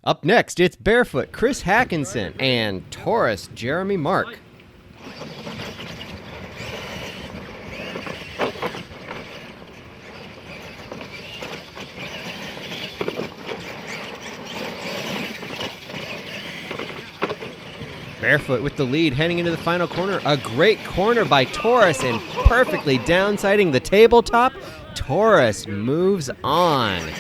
Up next, it's Barefoot Chris Hackinson and Taurus Jeremy Mark. Barefoot with the lead heading into the final corner. A great corner by Taurus and perfectly downsiding the tabletop. Taurus moves on.